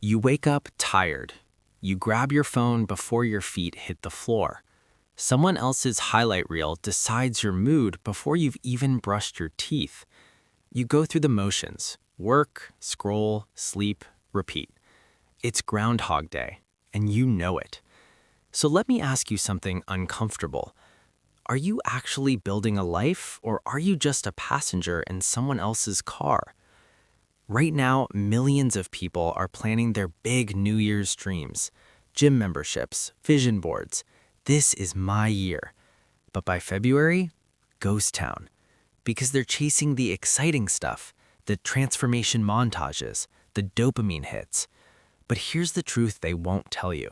You wake up tired. You grab your phone before your feet hit the floor. Someone else's highlight reel decides your mood before you've even brushed your teeth. You go through the motions: work, scroll, sleep, repeat. It's Groundhog Day, and you know it. So let me ask you something uncomfortable. Are you actually building a life, or are you just a passenger in someone else's car? Right now, millions of people are planning their big New Year's dreams: gym memberships, vision boards. This is my year. But by February, ghost town. Because they're chasing the exciting stuff, the transformation montages, the dopamine hits. But here's the truth they won't tell you.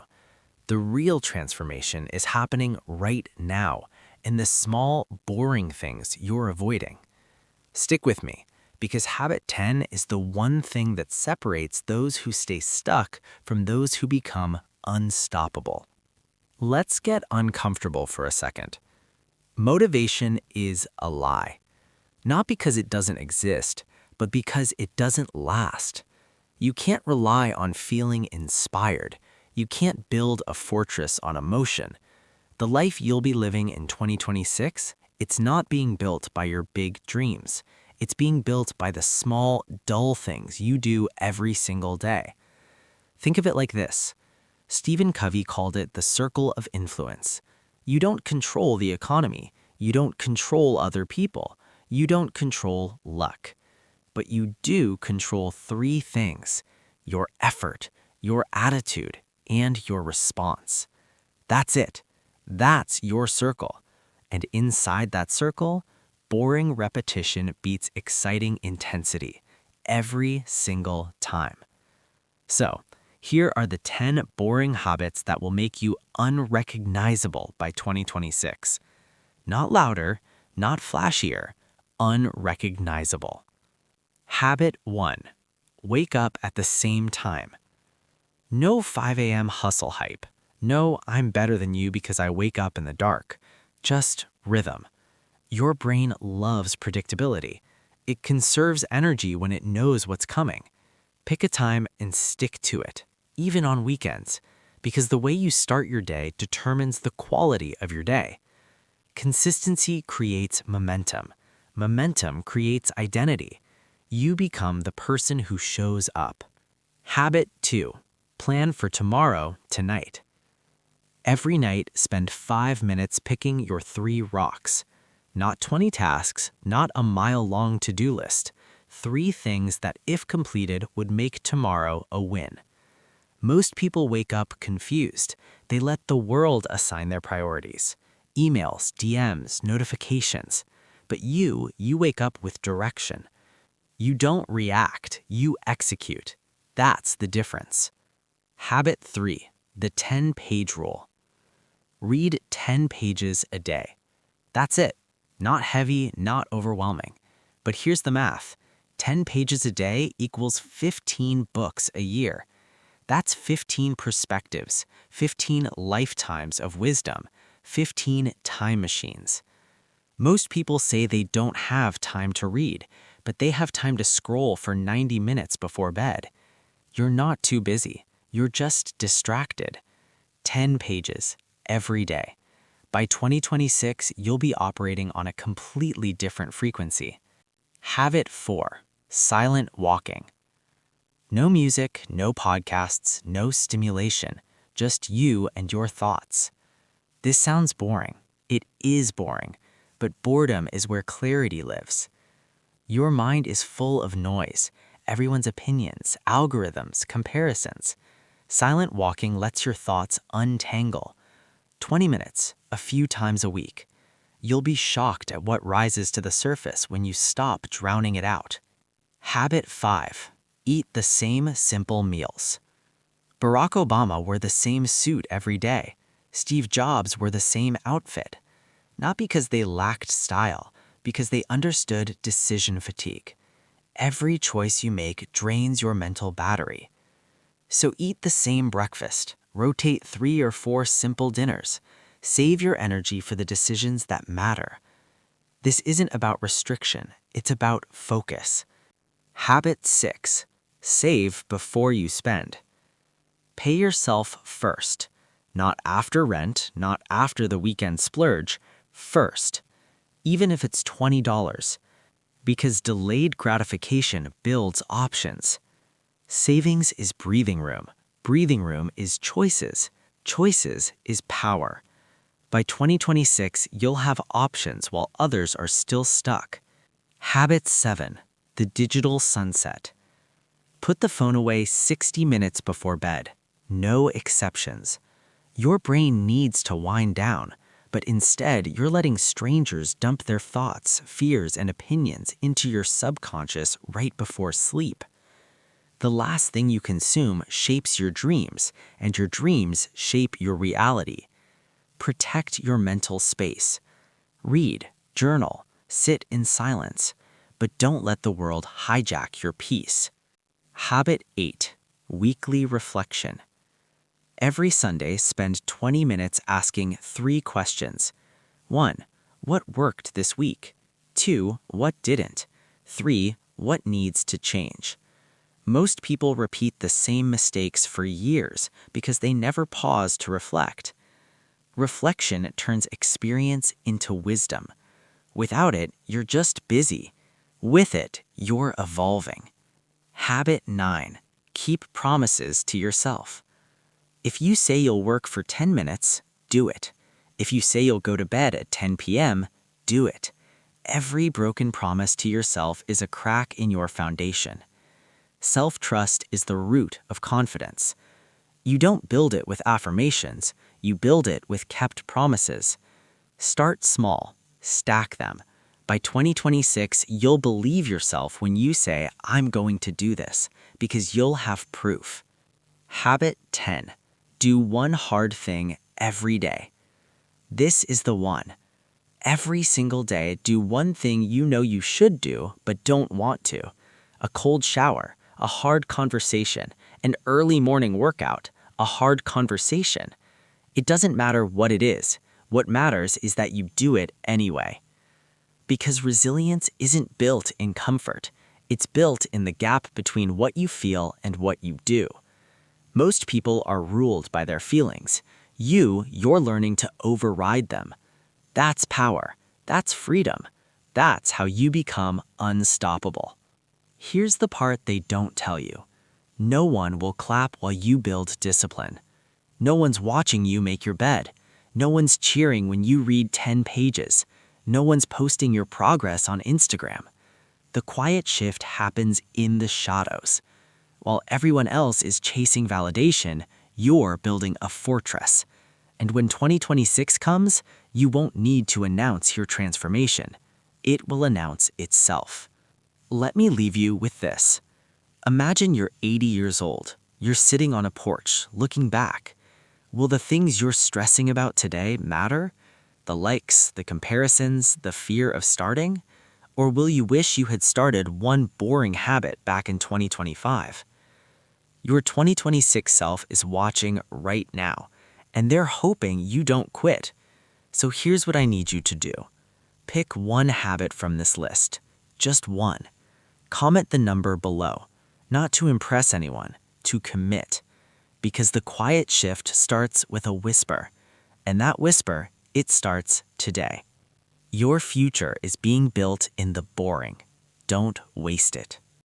The real transformation is happening right now, in the small, boring things you're avoiding. Stick with me, because habit 10 is the one thing that separates those who stay stuck from those who become unstoppable. Let's get uncomfortable for a second. Motivation is a lie. Not because it doesn't exist, but because it doesn't last. You can't rely on feeling inspired. You can't build a fortress on emotion. The life you'll be living in 2026, it's not being built by your big dreams. It's being built by the small, dull things you do every single day. Think of it like this. Stephen Covey called it the circle of influence. You don't control the economy. You don't control other people. You don't control luck. But you do control three things: your effort, your attitude, and your response. That's it. That's your circle. And inside that circle, boring repetition beats exciting intensity every single time. So, here are the 10 boring habits that will make you unrecognizable by 2026. Not louder, not flashier, unrecognizable. Habit 1. Wake up at the same time. No 5 a.m. hustle hype. No, I'm better than you because I wake up in the dark. Just rhythm. Your brain loves predictability. It conserves energy when it knows what's coming. Pick a time and stick to it, even on weekends, because the way you start your day determines the quality of your day. Consistency creates momentum. Momentum creates identity. You become the person who shows up. Habit 2. Plan for tomorrow tonight. Every night, spend 5 minutes picking your 3 rocks. Not 20 tasks, not a mile-long to-do list. 3 things that, if completed, would make tomorrow a win. Most people wake up confused. They let the world assign their priorities. Emails, DMs, notifications. But you wake up with direction. You don't react, you execute. That's the difference. Habit 3. The 10-page rule. Read 10 pages a day. That's it. Not heavy, not overwhelming. But here's the math. 10 pages a day equals 15 books a year. That's 15 perspectives, 15 lifetimes of wisdom, 15 time machines. Most people say they don't have time to read, but they have time to scroll for 90 minutes before bed. You're not too busy. You're just distracted. 10 pages every day. By 2026, you'll be operating on a completely different frequency. Habit 4. Silent walking. No music, no podcasts, no stimulation, just you and your thoughts. This sounds boring. It is boring, but boredom is where clarity lives. Your mind is full of noise, everyone's opinions, algorithms, comparisons. Silent walking lets your thoughts untangle. 20 minutes, a few times a week. You'll be shocked at what rises to the surface when you stop drowning it out. Habit 5. Eat the same simple meals. Barack Obama wore the same suit every day. Steve Jobs wore the same outfit. Not because they lacked style, because they understood decision fatigue. Every choice you make drains your mental battery. So eat the same breakfast. Rotate 3 or 4 simple dinners. Save your energy for the decisions that matter. This isn't about restriction, it's about focus. Habit 6. Save before you spend. Pay yourself first. Not after rent, not after the weekend splurge, first. Even if it's $20. Because delayed gratification builds options. Savings is breathing room. Breathing room is choices. Choices is power. By 2026, you'll have options while others are still stuck. Habit 7. The digital sunset. Put the phone away 60 minutes before bed. No exceptions. Your brain needs to wind down, but instead you're letting strangers dump their thoughts, fears, and opinions into your subconscious right before sleep. The last thing you consume shapes your dreams, and your dreams shape your reality. Protect your mental space. Read, journal, sit in silence, but don't let the world hijack your peace. Habit 8. Weekly reflection. Every Sunday, spend 20 minutes asking 3 questions. 1. What worked this week? 2. What didn't? 3. What needs to change? Most people repeat the same mistakes for years because they never pause to reflect. Reflection turns experience into wisdom. Without it, you're just busy. With it, you're evolving. Habit 9. Keep promises to yourself. If you say you'll work for 10 minutes, do it. If you say you'll go to bed at 10 p.m., do it. Every broken promise to yourself is a crack in your foundation. Self-trust is the root of confidence. You don't build it with affirmations, you build it with kept promises. Start small, stack them. By 2026, you'll believe yourself when you say, I'm going to do this, because you'll have proof. Habit 10. Do one hard thing every day. This is the one. Every single day, do one thing you know you should do but don't want to. A cold shower, a hard conversation, an early morning workout, a hard conversation. It doesn't matter what it is. What matters is that you do it anyway. Because resilience isn't built in comfort. It's built in the gap between what you feel and what you do. Most people are ruled by their feelings. You're learning to override them. That's power. That's freedom. That's how you become unstoppable. Here's the part they don't tell you. No one will clap while you build discipline. No one's watching you make your bed. No one's cheering when you read 10 pages. No one's posting your progress on Instagram. The quiet shift happens in the shadows. While everyone else is chasing validation, you're building a fortress. And when 2026 comes, you won't need to announce your transformation. It will announce itself. Let me leave you with this. Imagine you're 80 years old. You're sitting on a porch, looking back. Will the things you're stressing about today matter? The likes, the comparisons, the fear of starting? Or will you wish you had started one boring habit back in 2025? Your 2026 self is watching right now, and they're hoping you don't quit. So here's what I need you to do. Pick one habit from this list, just one. Comment the number below, not to impress anyone, to commit. Because the quiet shift starts with a whisper, and that whisper, it starts today. Your future is being built in the boring. Don't waste it.